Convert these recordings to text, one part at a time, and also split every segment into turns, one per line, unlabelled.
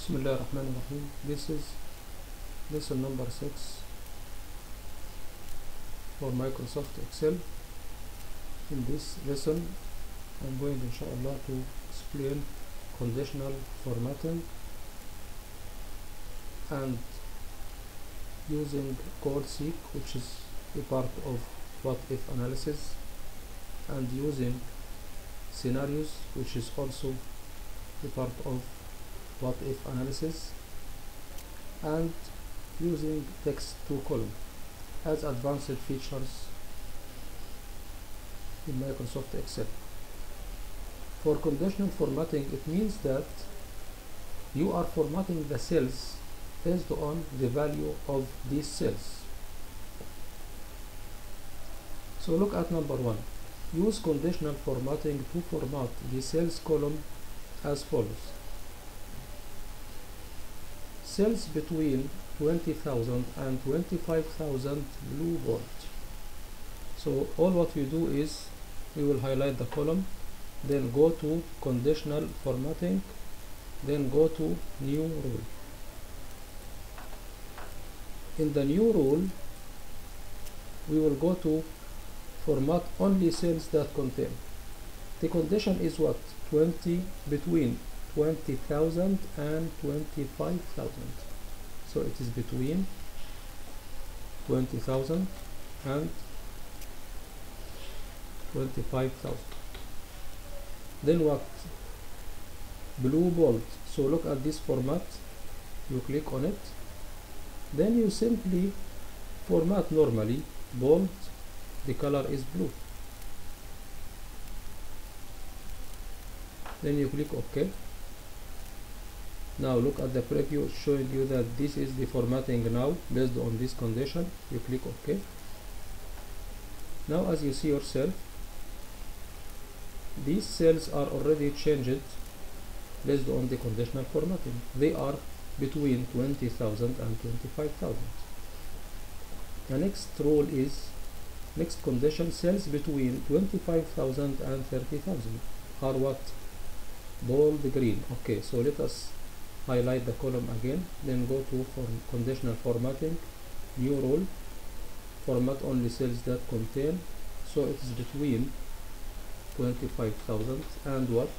Bismillah ar-Rahman ar-Rahim. This is lesson number 6 for Microsoft Excel. In this lesson I'm going inshallah to explain conditional formatting and using goal-seek, which is a part of what-if analysis, and using scenarios, which is also a part of what-if analysis, and using text to column as advanced features in Microsoft Excel. For conditional formatting, it means that you are formatting the cells based on the value of these cells. So look at number 1. Use conditional formatting to format the cells column as follows. Cells between 20,000 and 25,000 blue bold. So all what we do is we will highlight the column, then go to conditional formatting, then go to new rule. In the new rule, we will go to format only cells that contain. The condition is what? Between 20,000 and 25,000. So it is between 20,000 and 25,000. Then what? Blue bold. So look at this format. You click on it. Then you simply format normally. Bold. The color is blue. Then you click OK. Now look at the preview showing you that this is the formatting now based on this condition. You click OK. Now as you see yourself, these cells are already changed based on the conditional formatting. They are between 20,000 and 25,000. The next rule is, next condition, cells between 25,000 and 30,000 are what? Bold green. Okay, so let us highlight the column again, then go to conditional formatting, new rule, format only cells that contain. So it is between 25,000 and what?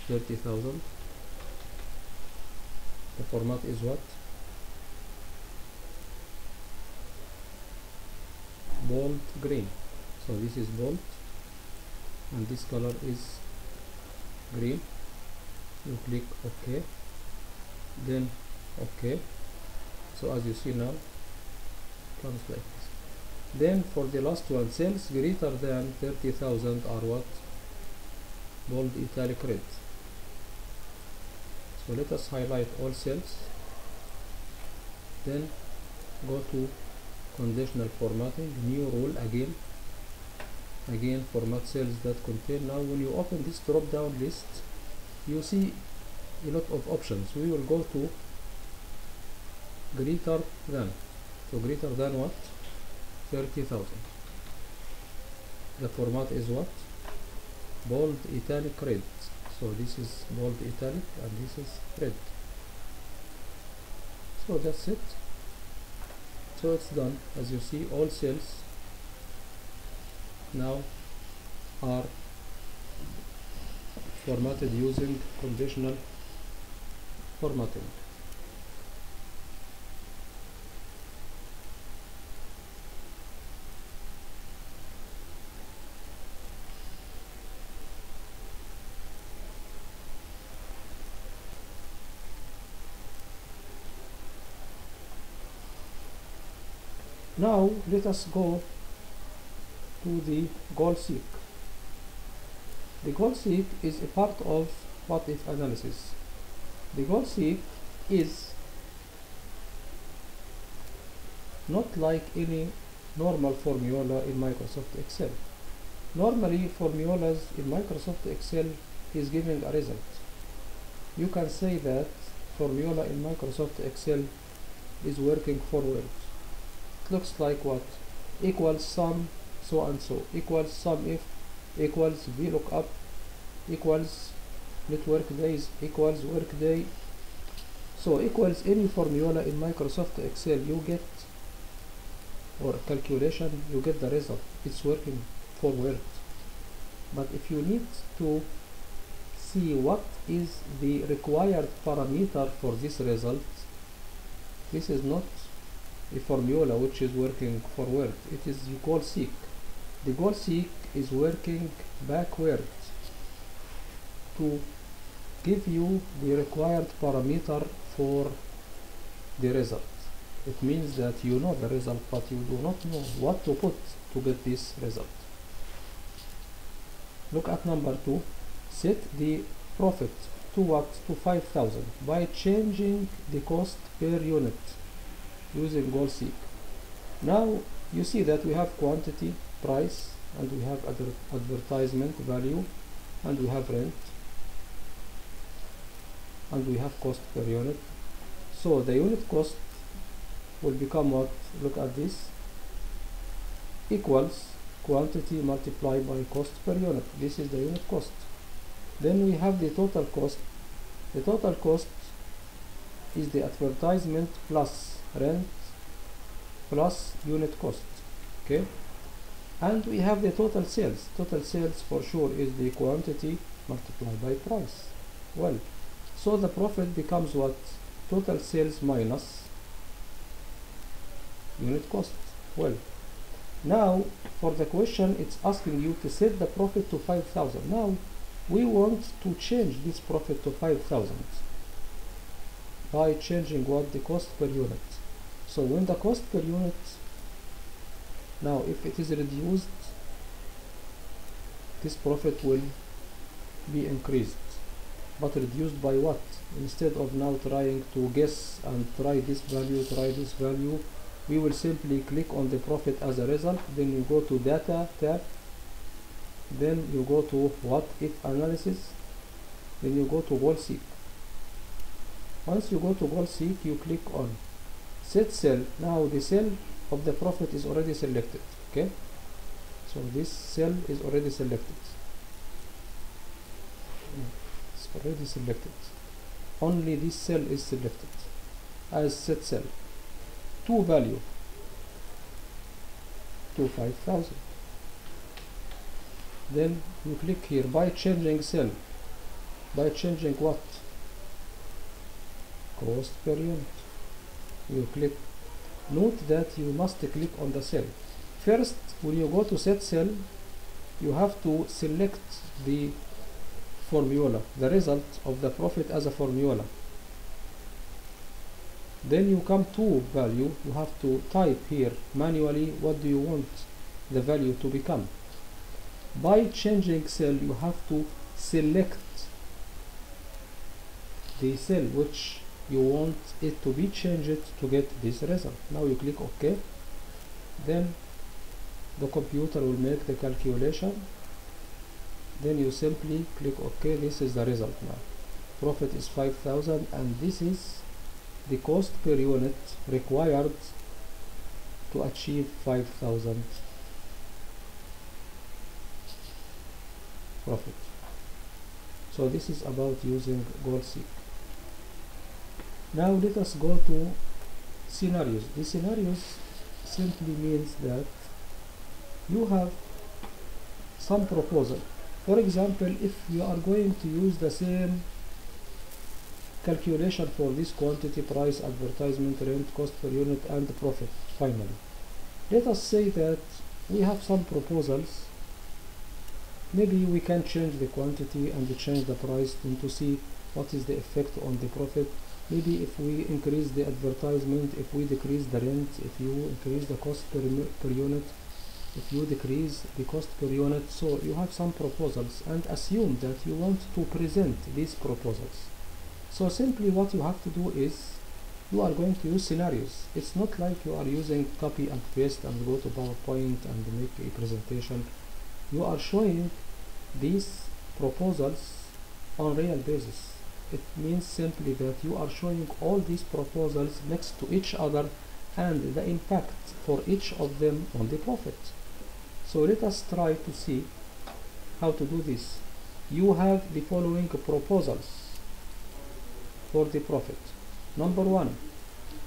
30,000. The format is what? Bold green. So this is bold and this color is green. You click OK, then OK. So as you see now, it comes like this. Then for the last one, cells greater than 30,000 are what? Bold italic red. So let us highlight all cells, then go to conditional formatting, new rule again format cells that contain. Now when you open this drop down list, you see a lot of options. We will go to greater than. So greater than what? 30,000. The format is what? Bold italic red. So this is bold italic and this is red. So that's it. So it's done. As you see, all cells now are formatted using conditional formatting. Now let us go to the goal-seek. The goal-seek is a part of what-if analysis. The goal-seek is not like any normal formula in Microsoft Excel. Normally formulas in Microsoft Excel is giving a result. You can say that formula in Microsoft Excel is working forward. Looks like what? Equals sum so and so, equals sum if, equals VLOOKUP, equals net work days equals work day. So equals any formula in Microsoft Excel you get, or calculation, you get the result. It's working for Word. But if you need to see what is the required parameter for this result, this is not a formula which is working for Word. It is goal seek. The goal seek is working backwards to give you the required parameter for the result. It means that you know the result, but you do not know what to put to get this result. Look at number 2. Set the profit to what? To 5,000 by changing the cost per unit using goal seek. Now you see that we have quantity, price, and we have advertisement value, and we have rent, and we have cost per unit. So the unit cost will become what? Look at this, equals quantity multiplied by cost per unit. This is the unit cost. Then we have the total cost. The total cost is the advertisement plus rent plus unit cost. Okay, and we have the total sales. Total sales for sure is the quantity multiplied by price. Well, so the profit becomes what? Total sales minus unit cost. Well, now for the question, it's asking you to set the profit to 5,000. Now we want to change this profit to 5,000 by changing what? The cost per unit. So when the cost per unit, now if it is reduced, this profit will be increased, but reduced by what? Instead of now trying to guess and try this value, we will simply click on the profit as a result. Then you go to data tab, then you go to what if analysis, then you go to goal seek. Once you go to goal seek, you click on set cell. Now the cell of the profit is already selected. Okay, so this cell is already selected. It's already selected. Only this cell is selected as set cell. To value to 5,000. Then you click here by changing cell, by changing what? Cost per unit. You click. Note that you must click on the cell. First, when you go to set cell, you have to select the formula, the result of the profit as a formula. Then you come to value, you have to type here manually what do you want the value to become. By changing cell, you have to select the cell which you want it to be changed to get this result. Now you click OK. Then the computer will make the calculation. Then you simply click OK. This is the result now. Profit is 5,000, and this is the cost per unit required to achieve 5,000 profit. So this is about using goal seek. Now let us go to scenarios. The scenarios simply means that you have some proposal. For example, if you are going to use the same calculation for this quantity, price, advertisement, rent, cost per unit, and profit finally. Let us say that we have some proposals. Maybe we can change the quantity and change the price to see what is the effect on the profit. Maybe if we increase the advertisement, if we decrease the rent, if you increase the cost per unit, if you decrease the cost per unit. So you have some proposals, and assume that you want to present these proposals. So simply what you have to do is you are going to use scenarios. It's not like you are using copy and paste and go to PowerPoint and make a presentation. You are showing these proposals on real basis. It means simply that you are showing all these proposals next to each other and the impact for each of them on the profit. So let us try to see how to do this. you have the following proposals for the profit. Number one,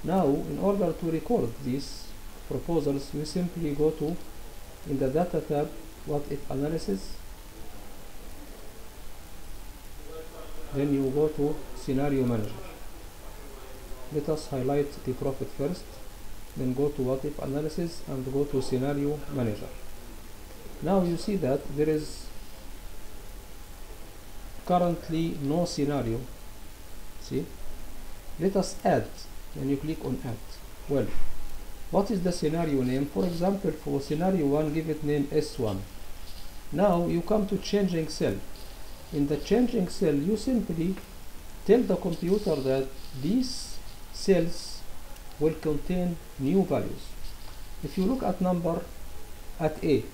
now in order to record these proposals, we simply go to, in the data tab, what if analysis, then you go to scenario manager. Let us highlight the profit first, then go to what if analysis and go to scenario manager. Now you see that there is currently no scenario. See, let us add, and you click on add. Well, what is the scenario name? For example, for scenario 1, give it name S1. Now you come to changing cell. In the changing cell, you simply tell the computer that these cells will contain new values. If you look at number at A,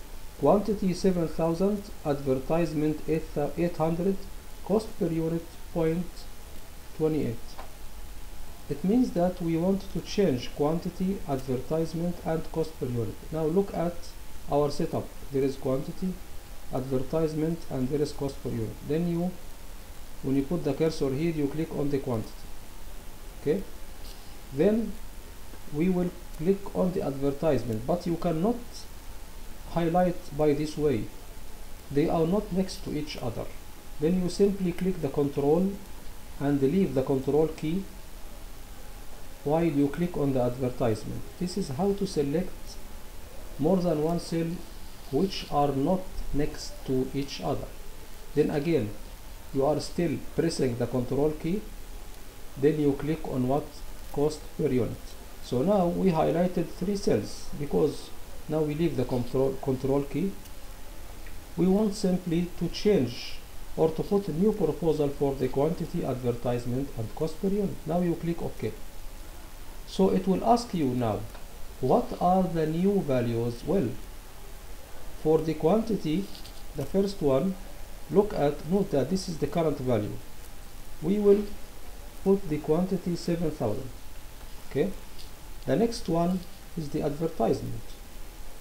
quantity 7,000, advertisement 800, cost per unit 0.28. It means that we want to change quantity, advertisement and cost per unit. Now look at our setup. There is quantity, advertisement and there is cost per unit. Then you, when you put the cursor here, you click on the quantity. Okay, then we will click on the advertisement, but you cannot highlight by this way. They are not next to each other. Then you simply click the control and leave the control key while you click on the advertisement. This is how to select more than one cell which are not next to each other. Then again, you are still pressing the control key, then you click on what? Cost per unit. So now we highlighted 3 cells because now we leave the control key. We want simply to change or to put a new proposal for the quantity, advertisement and cost per unit. Now you click OK. So it will ask you now, what are the new values? Well, for the quantity, the first one, note that this is the current value. We will put the quantity 7,000. Okay. The next one is the advertisement.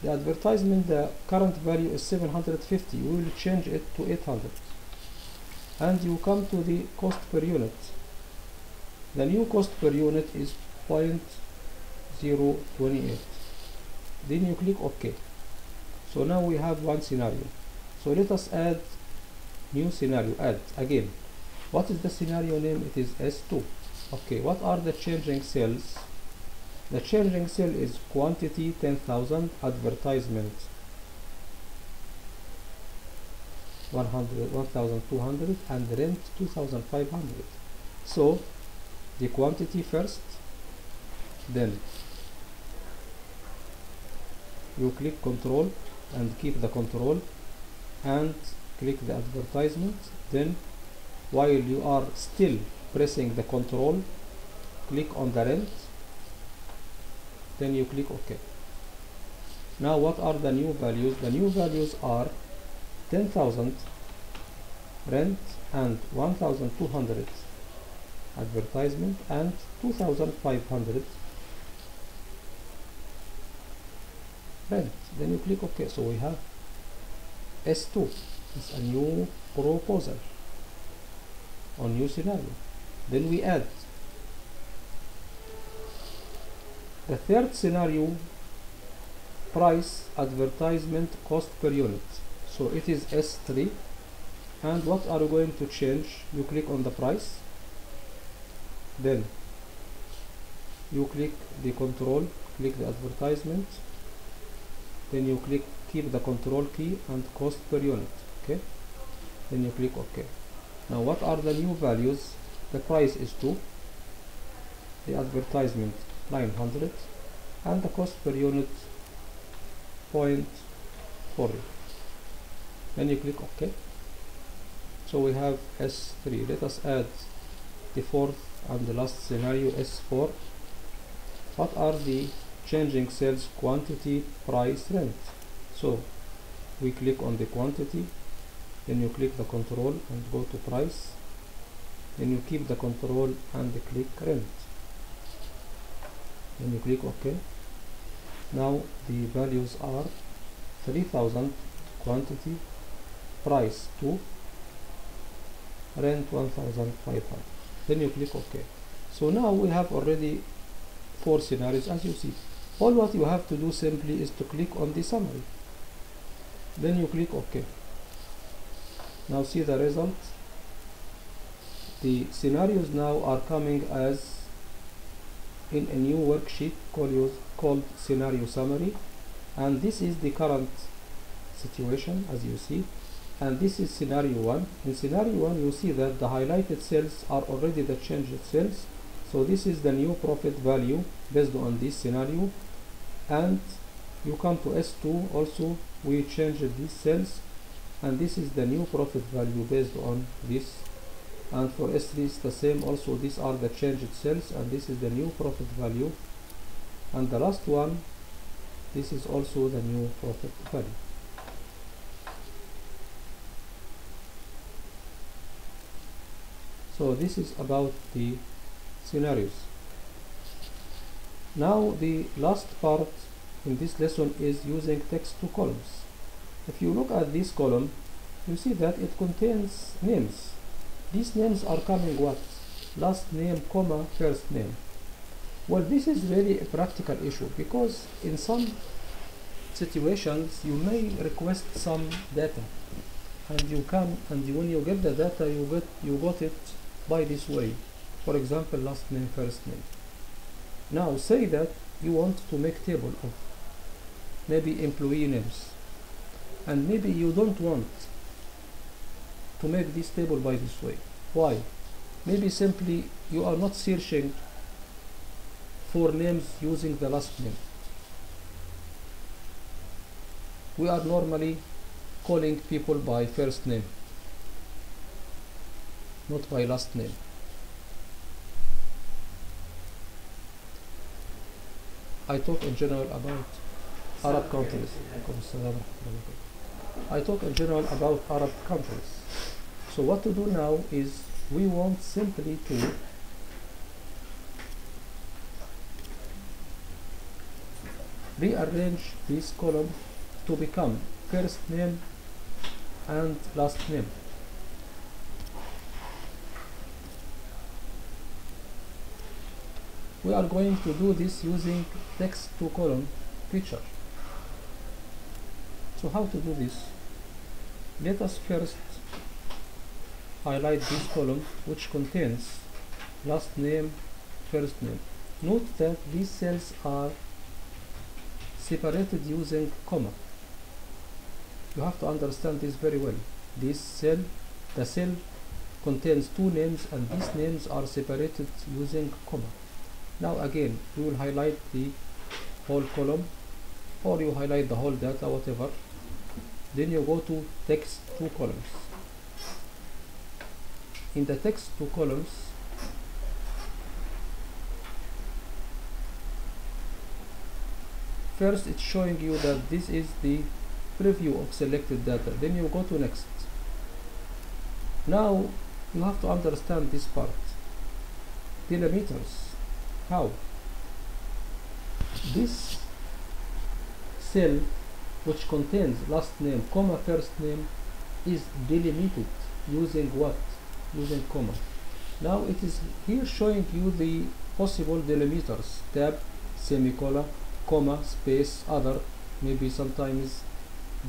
The advertisement, the current value is 750. We will change it to 800. And you come to the cost per unit. The new cost per unit is 0.028. Then you click OK. So now we have one scenario. So let us add new scenario. Add again. What is the scenario name? It is S2. Okay, what are the changing cells? The changing cell is quantity 10,000, advertisement 1,200 and rent 2,500. So the quantity first, then you click control and keep the control and click the advertisement. Then while you are still pressing the control, click on the rent, then you click OK. Now what are the new values? The new values are 10,000 rent and 1,200 advertisement and 2,500 rent. Then you click OK. So we have S2 is a new proposal on new scenario. Then we add the third scenario, price, advertisement, cost per unit. So it is S3. And what are you going to change? You click on the price, then you click the control, click the advertisement, then you click keep the control key and cost per unit. Okay, then you click OK. Now what are the new values? The price is 2, the advertisement 900 and the cost per unit 0.40. Then you click OK. So we have S3. Let us add the fourth and the last scenario, S4. What are the changing cells? Quantity, price, rent. So we click on the quantity, then you click the control and go to price, then you keep the control and click rent, then you click OK. Now the values are 3,000 quantity, price 2, rent 1500. Then you click OK. So now we have already 4 scenarios as you see. All what you have to do simply is to click on the summary. Then you click OK. Now see the result. The scenarios now are coming as in a new worksheet called scenario summary, and this is the current situation as you see, and this is scenario 1. In scenario 1 you see that the highlighted cells are already the changed cells, so this is the new profit value based on this scenario. And you come to S2, also we changed these cells, and this is the new profit value based on this. And for S3 it's the same, also these are the changed cells, and this is the new profit value. And the last one, this is also the new profit value. So this is about the scenarios. Now the last part in this lesson is using text to columns. If you look at this column, you see that it contains names. These names are coming what? Last name, comma, first name. Well, this is really a practical issue, because in some situations you may request some data, and you can, and when you get the data, you got it by this way. For example, last name, first name. Now say that you want to make table of maybe employee names, and maybe you don't want to make this table by this way. Why? Maybe simply you are not searching for names using the last name. We are normally calling people by first name, not by last name. I talk in general about Arab countries. I talk in general about Arab countries. So what to do now is we want simply to rearrange this column to become first name and last name. We are going to do this using text to column feature. So how to do this? Let us first highlight this column which contains last name, first name. Note that these cells are separated using comma. You have to understand this very well. This cell, the cell contains two names, and these names are separated using comma. Now again, you will highlight the whole column, or you highlight the whole data, whatever. Then you go to text to columns. In the text to columns, first it's showing you that this is the preview of selected data. Then you go to next. Now you have to understand this part. Delimiters. How? This cell which contains last name, comma, first name is delimited using what? Using comma. Now it is here showing you the possible delimiters: tab, semicolon, comma, space, other. Maybe sometimes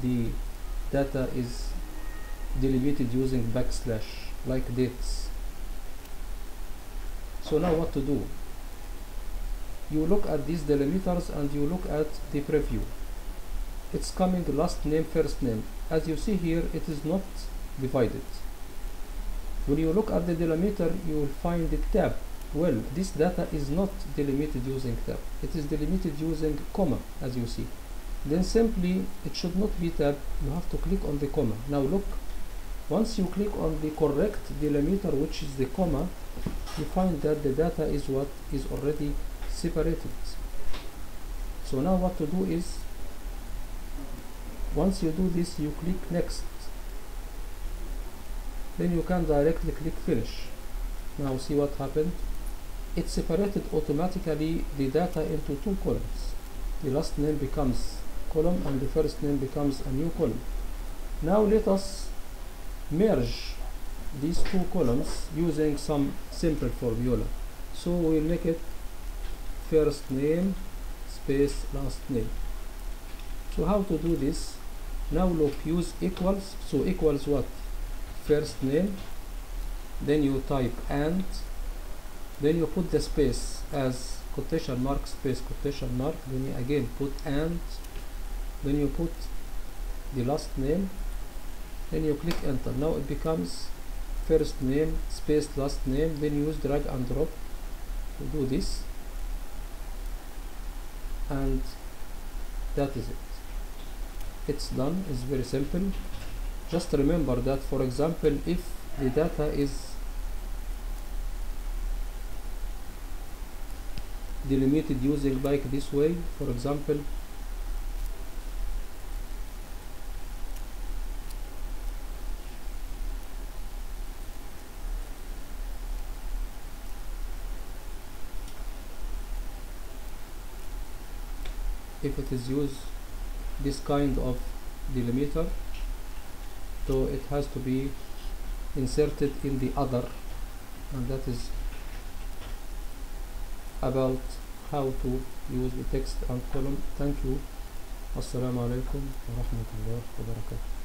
the data is delimited using backslash, like dates. So now what to do? You look at these delimiters and you look at the preview. It's coming last name, first name. As you see here, it is not divided. When you look at the delimiter, you will find the tab. Well, this data is not delimited using tab. It is delimited using comma, as you see. Then simply, it should not be tab. You have to click on the comma. Now look, once you click on the correct delimiter, which is the comma, you find that the data is what is already separated. So now what to do is, once you do this, you click next. Then you can directly click finish. Now see what happened. It separated automatically the data into two columns. The last name becomes column and the first name becomes a new column. Now let us merge these two columns using some simple formula. So we'll make it first name space last name. So how to do this? Now look, use equals. So equals what? First name, then you type and, then you put the space as quotation mark space quotation mark, then you again put and, then you put the last name, then you click enter. Now it becomes first name space last name, then use drag and drop to do this, and that is it. It's done. It's very simple. Just remember that, for example, if the data is delimited using like this way, for example, if it is used this kind of delimiter, so it has to be inserted in the other, and that is about how to use the text and column. Thank you. Assalamu alaikum wa rahmatullahi wa barakatuh.